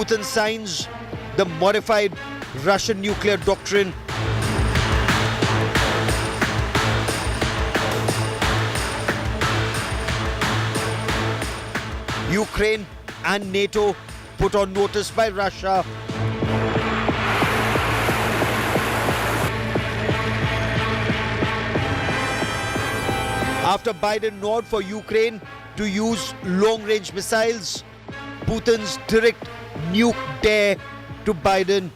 Putin signs the modified Russian nuclear doctrine. Ukraine and NATO put on notice by Russia. After Biden nod for Ukraine to use long-range missiles, Putin's direct nuke dare to Biden.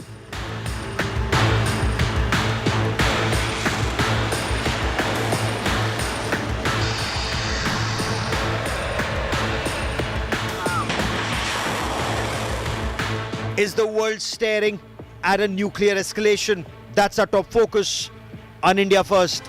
Is the world staring at a nuclear escalation? That's our top focus on India First.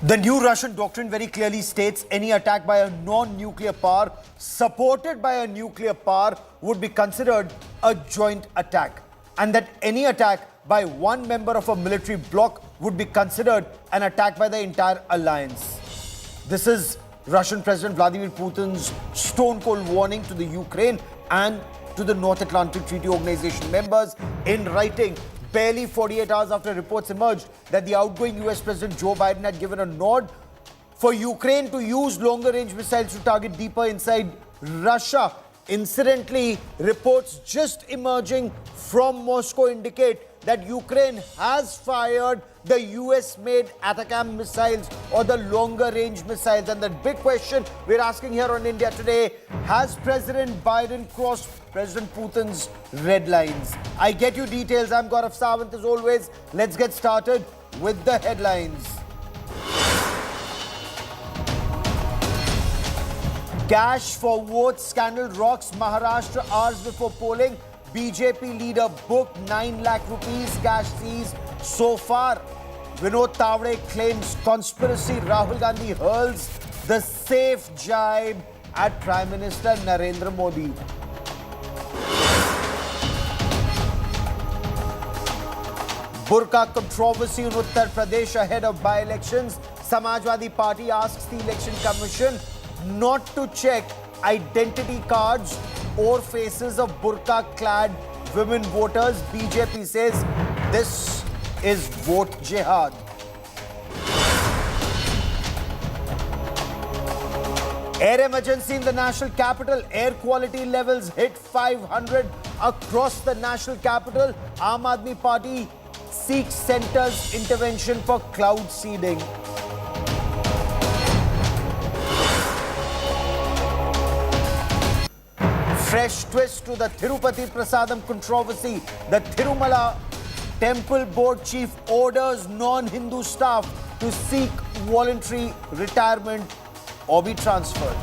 The new Russian doctrine very clearly states any attack by a non-nuclear power supported by a nuclear power would be considered a joint attack, and that any attack by one member of a military bloc would be considered an attack by the entire alliance. This is Russian President Vladimir Putin's stone-cold warning to the Ukraine and to the North Atlantic Treaty Organization members in writing, barely 48 hours after reports emerged that the outgoing US President Joe Biden had given a nod for Ukraine to use longer-range missiles to target deeper inside Russia. Incidentally, reports just emerging from Moscow indicate that Ukraine has fired the US-made ATACMS missiles or the longer-range missiles. And the big question we're asking here on India Today, has President Biden crossed President Putin's red lines? I get you details. I'm Gaurav Sawant as always. Let's get started with the headlines. Cash for votes scandal rocks Maharashtra hours before polling. BJP leader booked 9 lakh rupees cash seized so far. Vinod Tavade claims conspiracy. Rahul Gandhi hurls the safe jibe at Prime Minister Narendra Modi. Burqa controversy in Uttar Pradesh ahead of by-elections. Samajwadi Party asks the Election Commission not to check identity cards or faces of burqa-clad women voters. BJP says this is vote jihad. Air emergency in the national capital. Air quality levels hit 500 across the national capital. Aam Aadmi Party seeks centre's intervention for cloud seeding. Fresh twist to the Tirupati Prasadam controversy. The Tirumala Temple Board Chief orders non-Hindu staff to seek voluntary retirement or be transferred.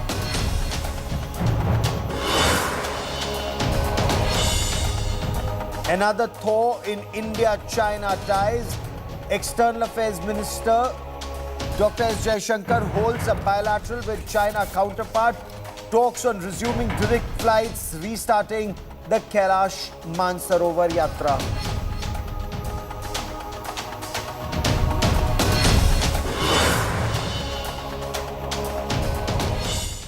Another thaw in India-China ties. External Affairs Minister Dr. S. Jaishankar holds a bilateral with China counterpart. Talks on resuming direct flights, restarting the Kailash Mansarovar Yatra.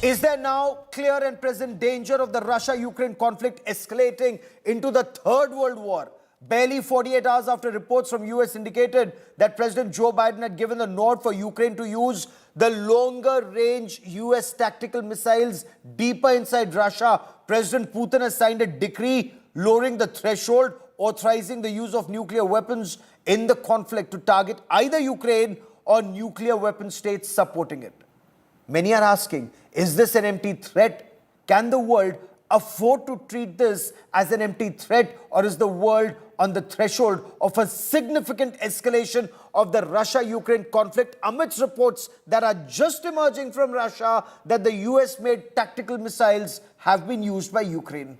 Is there now clear and present danger of the Russia-Ukraine conflict escalating into the Third World War? Barely 48 hours after reports from US indicated that President Joe Biden had given the nod for Ukraine to use the longer-range US tactical missiles deeper inside Russia, President Putin has signed a decree lowering the threshold, authorizing the use of nuclear weapons in the conflict to target either Ukraine or nuclear weapon states supporting it. Many are asking, is this an empty threat? Can the world afford to treat this as an empty threat, or is the world on the threshold of a significant escalation of the Russia-Ukraine conflict amidst reports that are just emerging from Russia that the US-made tactical missiles have been used by Ukraine?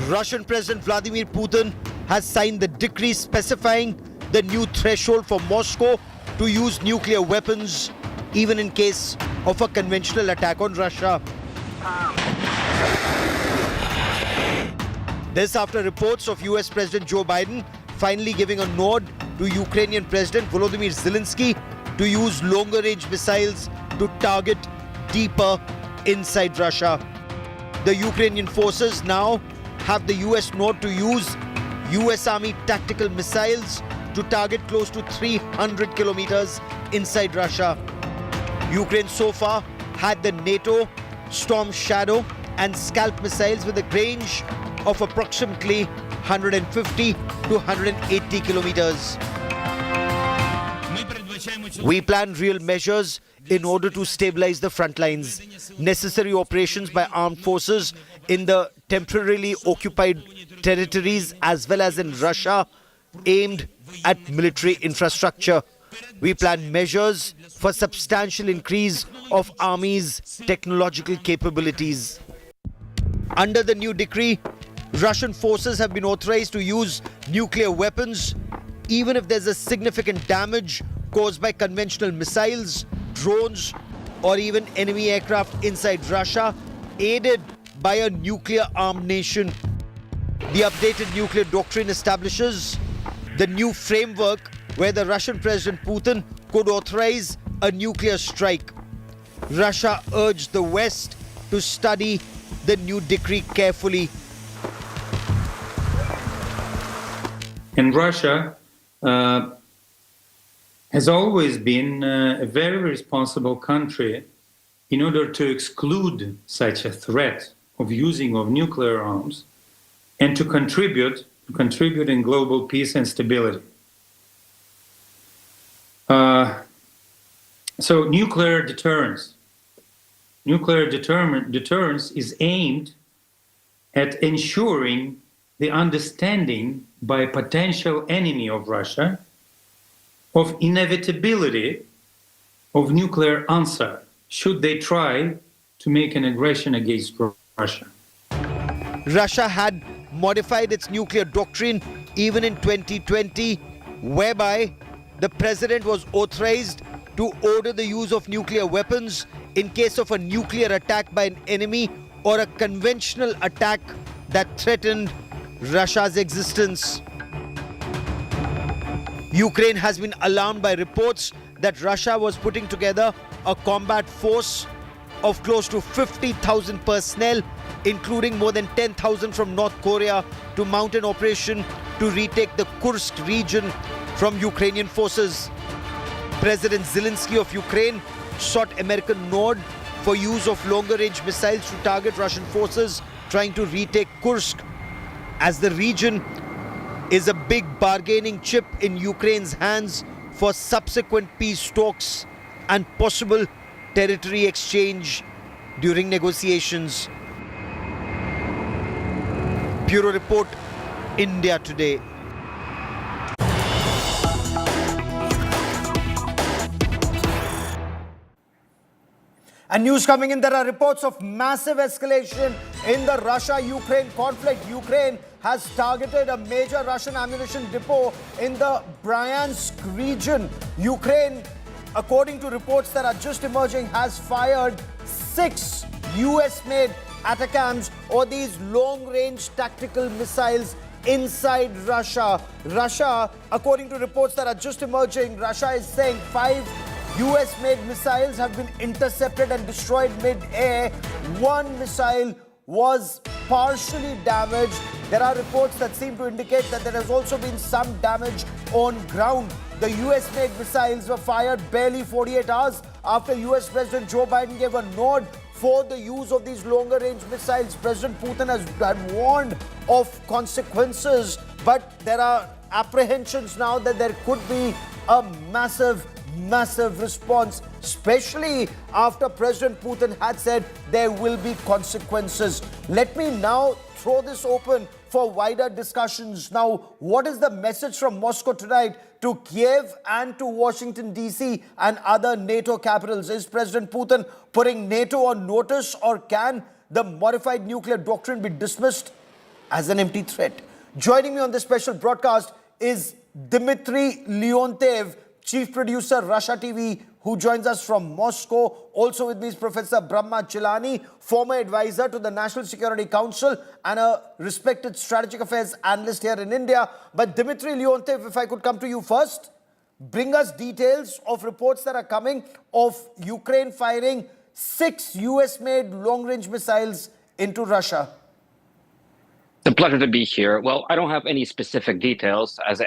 Russian President Vladimir Putin has signed the decree specifying the new threshold for Moscow to use nuclear weapons, even in case of a conventional attack on Russia. This after reports of US President Joe Biden finally giving a nod to Ukrainian President Volodymyr Zelensky to use longer-range missiles to target deeper inside Russia. The Ukrainian forces now have the US nod to use US Army tactical missiles to target close to 300 kilometers inside Russia. Ukraine so far had the NATO Storm Shadow and Scalp missiles with a range of approximately 150 to 180 kilometers. We plan real measures in order to stabilize the front lines. Necessary operations by armed forces in the temporarily occupied territories as well as in Russia aimed at military infrastructure. We plan measures for substantial increase of Army's technological capabilities. Under the new decree, Russian forces have been authorized to use nuclear weapons even if there's a significant damage caused by conventional missiles, drones, or even enemy aircraft inside Russia, aided by a nuclear-armed nation. The updated nuclear doctrine establishes the new framework where the Russian President Putin could authorize a nuclear strike. Russia urged the West to study the new decree carefully. And Russia has always been a very responsible country in order to exclude such a threat of using of nuclear arms and to contribute in global peace and stability. So nuclear deterrence is aimed at ensuring the understanding by a potential enemy of Russia of inevitability of nuclear answer should they try to make an aggression against Russia. Russia had modified its nuclear doctrine even in 2020, whereby the president was authorized to order the use of nuclear weapons in case of a nuclear attack by an enemy or a conventional attack that threatened Russia's existence. Ukraine has been alarmed by reports that Russia was putting together a combat force of close to 50,000 personnel, including more than 10,000 from North Korea, to mount an operation to retake the Kursk region from Ukrainian forces. President Zelensky of Ukraine sought American nod for use of longer-range missiles to target Russian forces trying to retake Kursk, as the region is a big bargaining chip in Ukraine's hands for subsequent peace talks and possible territory exchange during negotiations. Bureau Report, India Today. And news coming in, there are reports of massive escalation in the Russia-Ukraine conflict. Ukraine has targeted a major Russian ammunition depot in the Bryansk region. Ukraine, according to reports that are just emerging, has fired 6 US-made ATACMS, or these long-range tactical missiles, inside Russia. Russia, according to reports that are just emerging, Russia is saying 5 US-made missiles have been intercepted and destroyed mid-air. 1 missile was partially damaged. There are reports that seem to indicate that there has also been some damage on ground. The US-made missiles were fired barely 48 hours after US President Joe Biden gave a nod for the use of these longer-range missiles. President Putin had warned of consequences, but there are apprehensions now that there could be a massive response, especially after President Putin had said there will be consequences. Let me now throw this open for wider discussions. Now, what is the message from Moscow tonight to Kiev and to Washington, D.C. and other NATO capitals? Is President Putin putting NATO on notice, or can the modified nuclear doctrine be dismissed as an empty threat? Joining me on this special broadcast is Dmitry Leontev, chief producer Russia TV, who joins us from Moscow. Also with me is Professor Brahma Chilani, former advisor to the National Security Council and a respected strategic affairs analyst here in India. But Dmitry Leontev, if I could come to you first, bring us details of reports that are coming of Ukraine firing 6 US-made long-range missiles into Russia. It's a pleasure to be here. Well, I don't have any specific details. As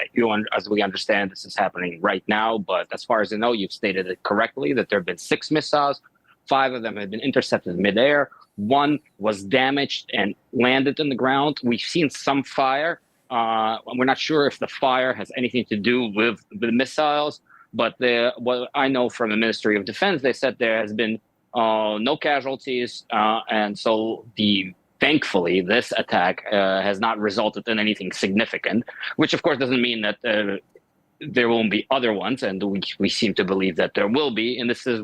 we understand, this is happening right now. But as far as I know, you've stated it correctly that there have been 6 missiles. 5 of them have been intercepted midair. 1 was damaged and landed in the ground. We've seen some fire. We're not sure if the fire has anything to do with the missiles. But what I know from the Ministry of Defense, they said there has been no casualties. And so thankfully, this attack has not resulted in anything significant, which of course doesn't mean that there won't be other ones, and we seem to believe that there will be. And this is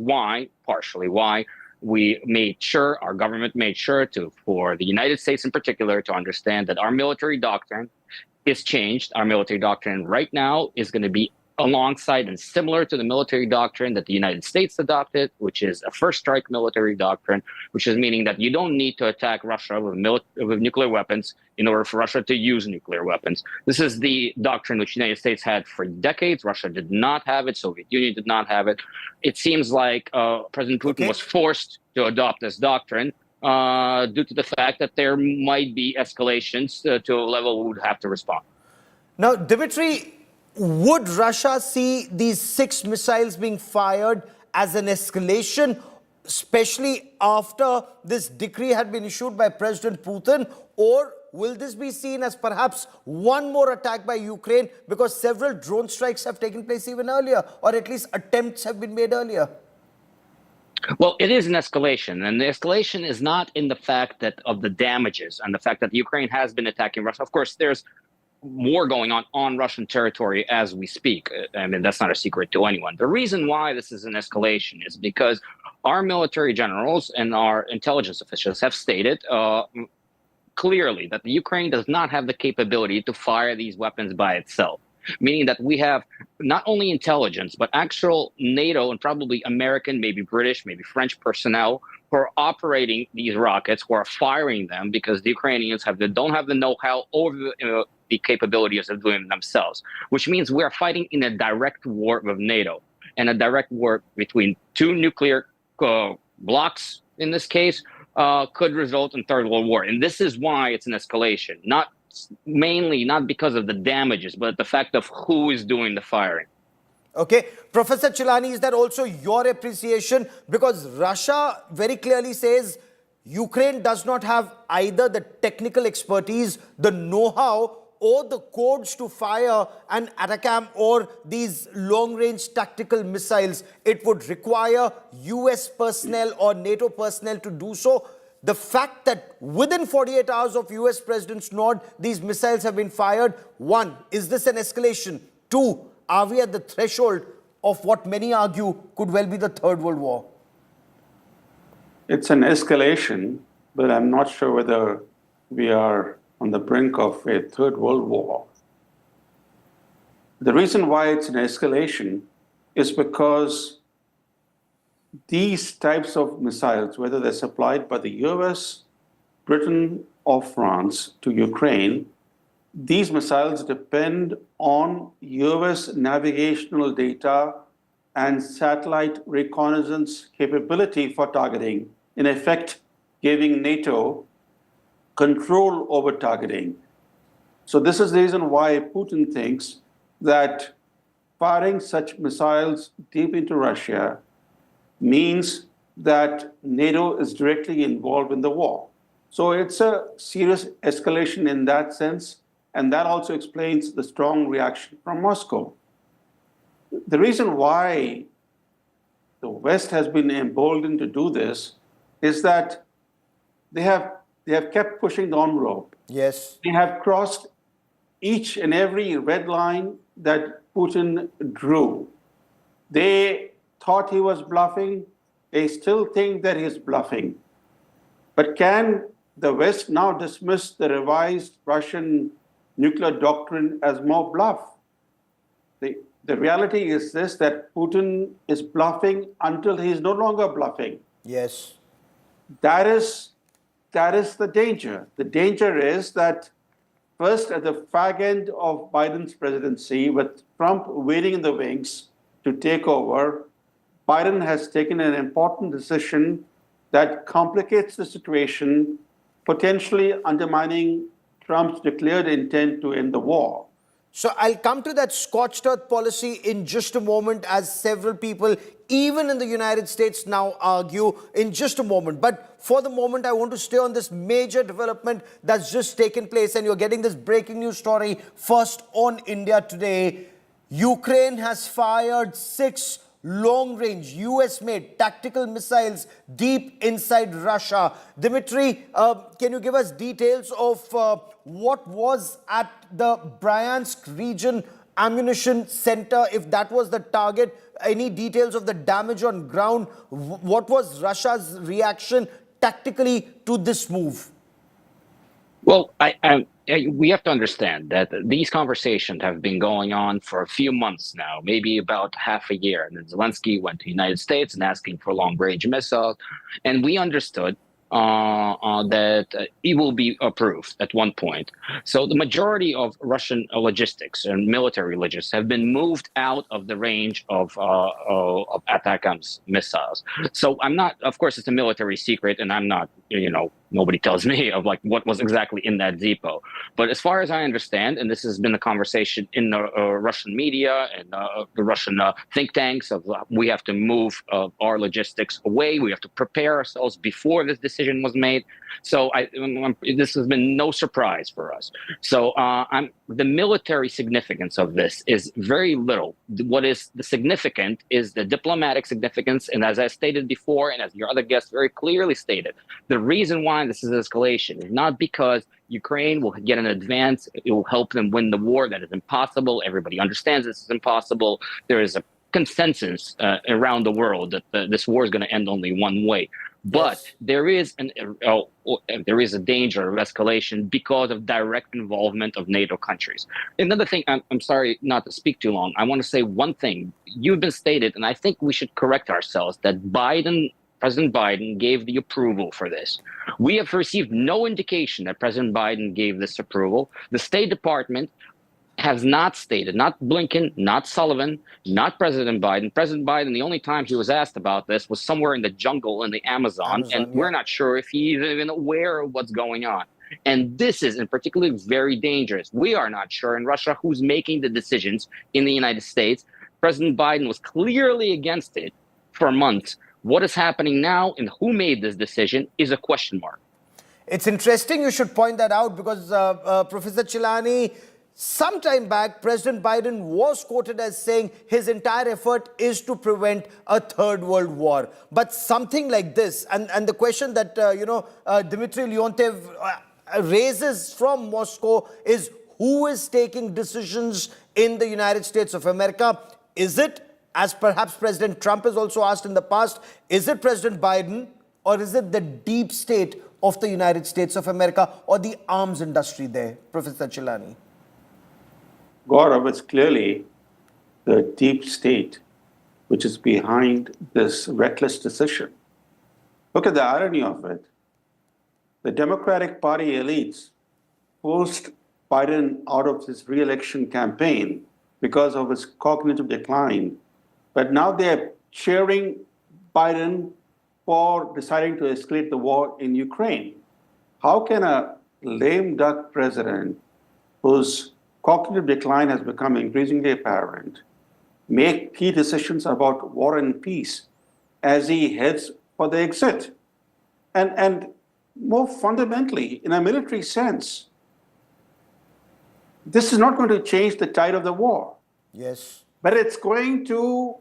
partially why we made sure, our government made sure for the United States in particular, to understand that our military doctrine is changed. Our military doctrine right now is going to be alongside and similar to the military doctrine that the United States adopted, which is a first strike military doctrine, which is meaning that you don't need to attack Russia with nuclear weapons in order for Russia to use nuclear weapons. This is the doctrine which the United States had for decades. Russia did not have it. Soviet Union did not have it. It seems like President Putin was forced to adopt this doctrine due to the fact that there might be escalations to a level we would have to respond. Now, Dmitry, would Russia see these 6 missiles being fired as an escalation, especially after this decree had been issued by President Putin? Or will this be seen as perhaps one more attack by Ukraine, because several drone strikes have taken place even earlier, or at least attempts have been made earlier? Well, it is an escalation, and the escalation is not in the fact of the damages and the fact that Ukraine has been attacking Russia. Of course, there's war going on Russian territory as we speak. I mean, that's not a secret to anyone. The reason why this is an escalation is because our military generals and our intelligence officials have stated clearly that the Ukraine does not have the capability to fire these weapons by itself, meaning that we have not only intelligence, but actual NATO and probably American, maybe British, maybe French personnel who are operating these rockets, who are firing them, because the Ukrainians don't have the know-how or the capabilities of doing it themselves, which means we are fighting in a direct war with NATO, and a direct war between 2 nuclear blocks, in this case, could result in Third World War. And this is why it's an escalation, not because of the damages, but the fact of who is doing the firing. Okay. Professor Chilani, is that also your appreciation? Because Russia very clearly says Ukraine does not have either the technical expertise, the know-how, or the codes to fire an ATACMS or these long-range tactical missiles. It would require US personnel or NATO personnel to do so. The fact that within 48 hours of US President's nod, these missiles have been fired. 1, is this an escalation? 2, are we at the threshold of what many argue could well be the Third World War? It's an escalation, but I'm not sure whether we are on the brink of a Third World War. The reason why it's an escalation is because these types of missiles, whether they're supplied by the US, Britain, or France to Ukraine, these missiles depend on US navigational data and satellite reconnaissance capability for targeting, in effect, giving NATO control over targeting. So this is the reason why Putin thinks that firing such missiles deep into Russia means that NATO is directly involved in the war. So it's a serious escalation in that sense, and that also explains the strong reaction from Moscow. The reason why the West has been emboldened to do this is that they have kept pushing the envelope. Yes. They have crossed each and every red line that Putin drew. They thought he was bluffing. They still think that he's bluffing. But can the West now dismiss the revised Russian nuclear doctrine as more bluff? the reality is this, that Putin is bluffing until he's no longer bluffing. Yes. That is the danger. The danger is that first, at the fag end of Biden's presidency, with Trump waiting in the wings to take over, Biden has taken an important decision that complicates the situation, potentially undermining Trump's declared intent to end the war. So I'll come to that scorched earth policy in just a moment, as several people, even in the United States, now argue in just a moment. But for the moment, I want to stay on this major development that's just taken place, and you're getting this breaking news story first on India Today. Ukraine has fired 6 long-range US-made tactical missiles deep inside Russia. Dimitri, can you give us details of what was at the Bryansk region ammunition center, if that was the target? Any details of the damage on ground? What was Russia's reaction tactically to this move? Well, we have to understand that these conversations have been going on for a few months now, maybe about half a year. And then Zelensky went to the United States and asking for long-range missiles. And we understood that it will be approved at one point. So the majority of Russian logistics and military logistics have been moved out of the range of ATACMS missiles. So I'm not, of course, it's a military secret, and I'm not, nobody tells me of like what was exactly in that depot. But as far as I understand, and this has been a conversation in the Russian media and the Russian think tanks, of we have to move our logistics away. We have to prepare ourselves before this decision was made. So this has been no surprise for us. So the military significance of this is very little. What is the significant is the diplomatic significance. And as I stated before, and as your other guest very clearly stated, the reason why this is escalation is not because Ukraine will get an advance. It will help them win the war. That is impossible. Everybody understands this is impossible. There is a consensus around the world that this war is going to end only one way. But yes, there is a danger of escalation because of direct involvement of NATO countries. Another thing, I'm sorry not to speak too long. I want to say one thing. You've been stated, and I think we should correct ourselves, that President Biden gave the approval for this. We have received no indication that President Biden gave this approval. The State Department has not stated, not Blinken, not Sullivan, not President Biden. President Biden, the only time he was asked about this was somewhere in the jungle in the Amazon, and we're not sure if he's even aware of what's going on. And this is in particular very dangerous. We are not sure in Russia who's making the decisions in the United States. President Biden was clearly against it for months. What is happening now and who made this decision is a question mark. It's interesting you should point that out, because Professor Chilani, some time back, President Biden was quoted as saying his entire effort is to prevent a third world war. But something like this, and the question that, Dmitry Leontev raises from Moscow is, who is taking decisions in the United States of America? Is it, as perhaps President Trump has also asked in the past, is it President Biden, or is it the deep state of the United States of America, or the arms industry there, Professor Chilani? Gaurav, it's clearly the deep state which is behind this reckless decision. Look at the irony of it. The Democratic Party elites forced Biden out of his re-election campaign because of his cognitive decline. But now they're cheering Biden for deciding to escalate the war in Ukraine. How can a lame duck president, whose cognitive decline has become increasingly apparent, make key decisions about war and peace as he heads for the exit? And more fundamentally, in a military sense, this is not going to change the tide of the war. Yes. But it's going to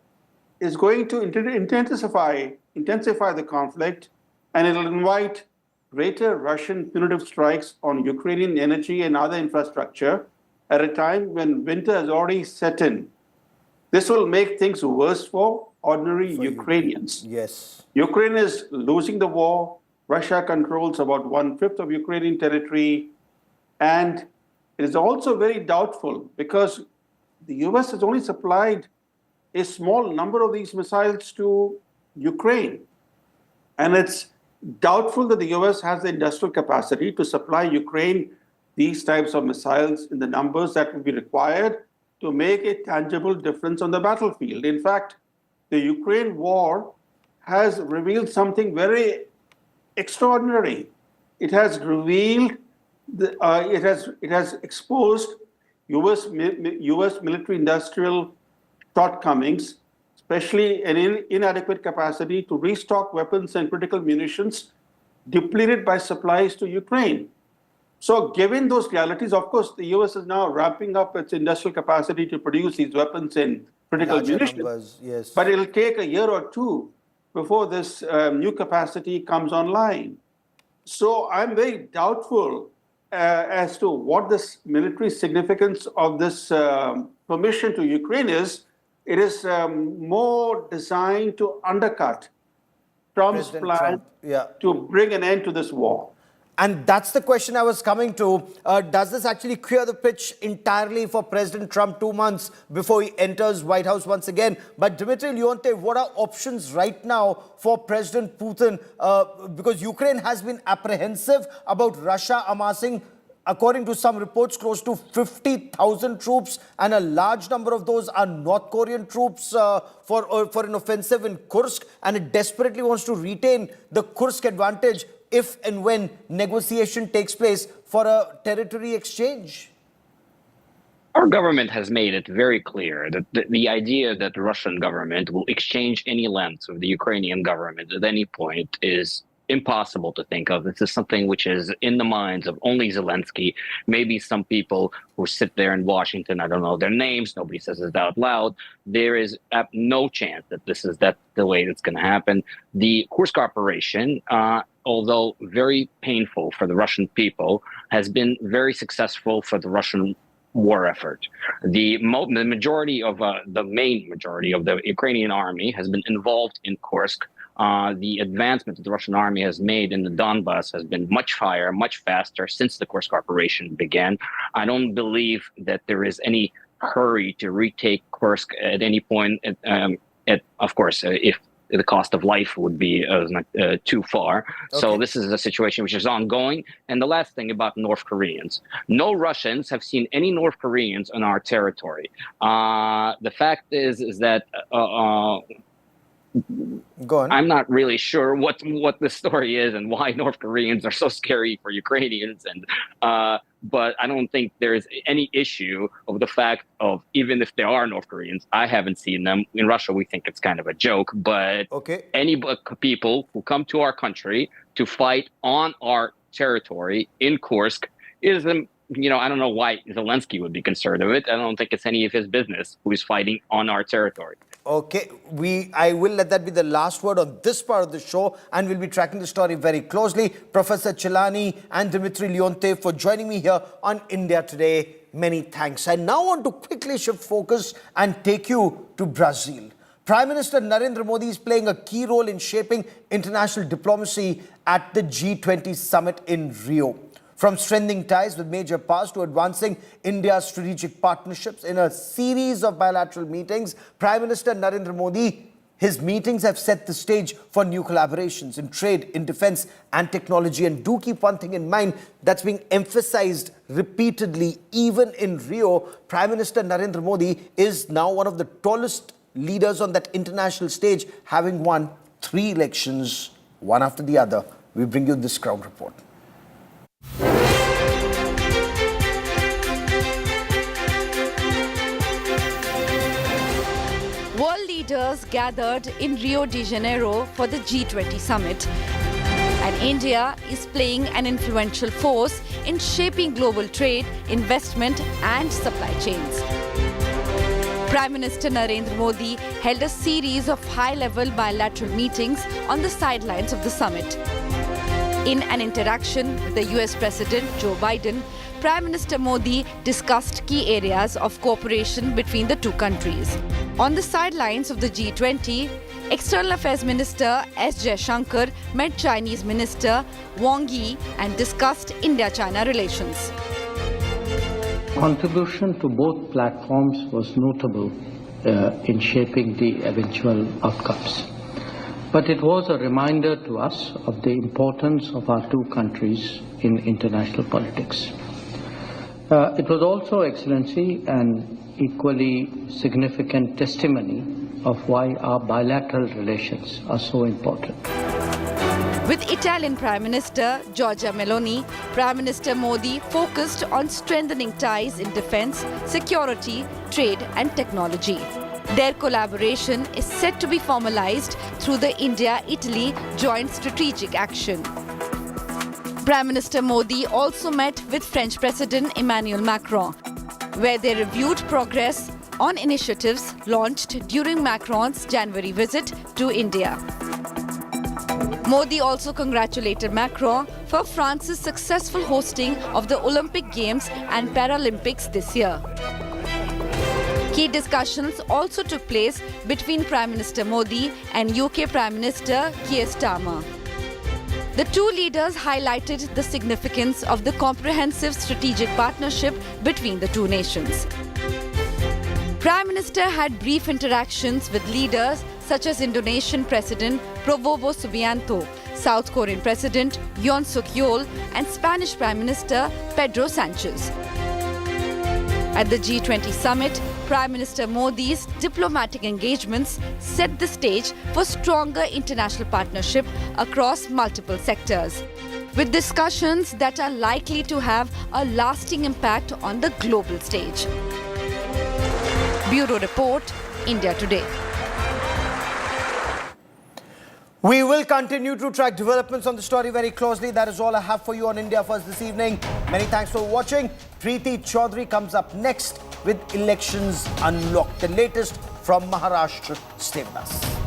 intensify the conflict, and it'll invite greater Russian punitive strikes on Ukrainian energy and other infrastructure at a time when winter has already set in. This will make things worse for ordinary Ukrainians. Yes. Ukraine is losing the war. Russia controls about 1/5 of Ukrainian territory. And it is also very doubtful because the US has only supplied a small number of these missiles to Ukraine. And it's doubtful that the US has the industrial capacity to supply Ukraine these types of missiles in the numbers that would be required to make a tangible difference on the battlefield. In fact, the Ukraine war has revealed something very extraordinary. It has revealed, it has exposed US military industrial shortcomings, especially an inadequate capacity to restock weapons and critical munitions depleted by supplies to Ukraine. So given those realities, of course, the US is now ramping up its industrial capacity to produce these weapons and critical Larger munitions. numbers, yes. But it'll take a year or two before this new capacity comes online. So I'm very doubtful as to what this military significance of this permission to Ukraine is. It is more designed to undercut Trump's President plan Trump, yeah. to bring an end to this war. And that's the question I was coming to. Does this actually clear the pitch entirely for President Trump 2 months before he enters White House once again? But Dmitry Leontev, what are options right now for President Putin? Because Ukraine has been apprehensive about Russia amassing, according to some reports, close to 50,000 troops, and a large number of those are North Korean troops for an offensive in Kursk, and it desperately wants to retain the Kursk advantage if and when negotiation takes place for a territory exchange. Our government has made it very clear that the idea that the Russian government will exchange any lands with the Ukrainian government at any point is impossible to think of. This is something which is in the minds of only Zelensky, maybe some people who sit there in Washington. I don't know their names. Nobody says it out loud. There is no chance that that's the way that's going to happen. The Kursk operation, although very painful for the Russian people, has been very successful for the Russian war effort. The majority of the main majority of the Ukrainian army has been involved in Kursk. The advancement that the Russian army has made in the Donbass has been much higher, much faster since the Kursk operation began. I don't believe that there is any hurry to retake Kursk at any point. Of course, if the cost of life would be too far. Okay. So this is a situation which is ongoing. And the last thing about North Koreans. No Russians have seen any North Koreans on our territory. The fact is that Go on. I'm not really sure what the story is and why North Koreans are so scary for Ukrainians, but I don't think there's any issue of the fact of, even if there are North Koreans, I haven't seen them. In Russia, we think it's kind of a joke, but any people who come to our country to fight on our territory in Kursk is I don't know why Zelensky would be concerned of it. I don't think it's any of his business who is fighting on our territory. Okay, I will let that be the last word on this part of the show, and we'll be tracking the story very closely. Professor Chelani and Dmitry Leontev for joining me here on India Today. Many thanks. I now want to quickly shift focus and take you to Brazil. Prime Minister Narendra Modi is playing a key role in shaping international diplomacy at the G20 summit in Rio. From strengthening ties with major powers to advancing India's strategic partnerships in a series of bilateral meetings, Prime Minister Narendra Modi, his meetings have set the stage for new collaborations in trade, in defense and technology. And do keep one thing in mind that's being emphasized repeatedly, even in Rio. Prime Minister Narendra Modi is now one of the tallest leaders on that international stage, having won 3 elections, one after the other. We bring you this ground report. World leaders gathered in Rio de Janeiro for the G20 summit. And India is playing an influential force in shaping global trade, investment and supply chains. Prime Minister Narendra Modi held a series of high-level bilateral meetings on the sidelines of the summit. In an interaction with the US President Joe Biden, Prime Minister Modi discussed key areas of cooperation between the two countries. On the sidelines of the G20, External Affairs Minister S. Jaishankar met Chinese Minister Wang Yi and discussed India-China relations. contribution to both platforms was notable in shaping the eventual outcomes. But it was a reminder to us of the importance of our two countries in international politics. It was also, Excellency, an equally significant testimony of why our bilateral relations are so important. With Italian Prime Minister Giorgia Meloni, Prime Minister Modi focused on strengthening ties in defence, security, trade and technology. Their collaboration is set to be formalized through the India-Italy Joint Strategic Action. Prime Minister Modi also met with French President Emmanuel Macron, where they reviewed progress on initiatives launched during Macron's January visit to India. Modi also congratulated Macron for France's successful hosting of the Olympic Games and Paralympics this year. Key discussions also took place between Prime Minister Modi and UK Prime Minister Keir Starmer. The two leaders highlighted the significance of the comprehensive strategic partnership between the two nations. Prime Minister had brief interactions with leaders such as Indonesian President Prabowo Subianto, South Korean President Yoon Suk Yeol, and Spanish Prime Minister Pedro Sanchez. At the G20 summit, Prime Minister Modi's diplomatic engagements set the stage for stronger international partnership across multiple sectors, with discussions that are likely to have a lasting impact on the global stage. Bureau Report, India Today. We will continue to track developments on the story very closely. That is all I have for you on India First this evening. Many thanks for watching. Preeti Chaudhary comes up next with Elections Unlocked. The latest from Maharashtra. Stay with us.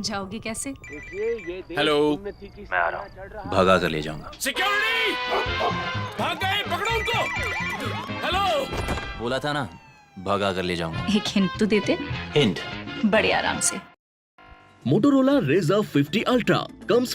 जाओगी कैसे? Hello, मैं आ रहा हूँ। भगा कर ले जाऊंगा। Security! भाग गए, पकड़ो उनको। हेलो! बोला था ना, भगा कर ले जाऊंगा। एक हिंट तो देते? हिंट? बड़े आराम से। Motorola Razr 50 Ultra comes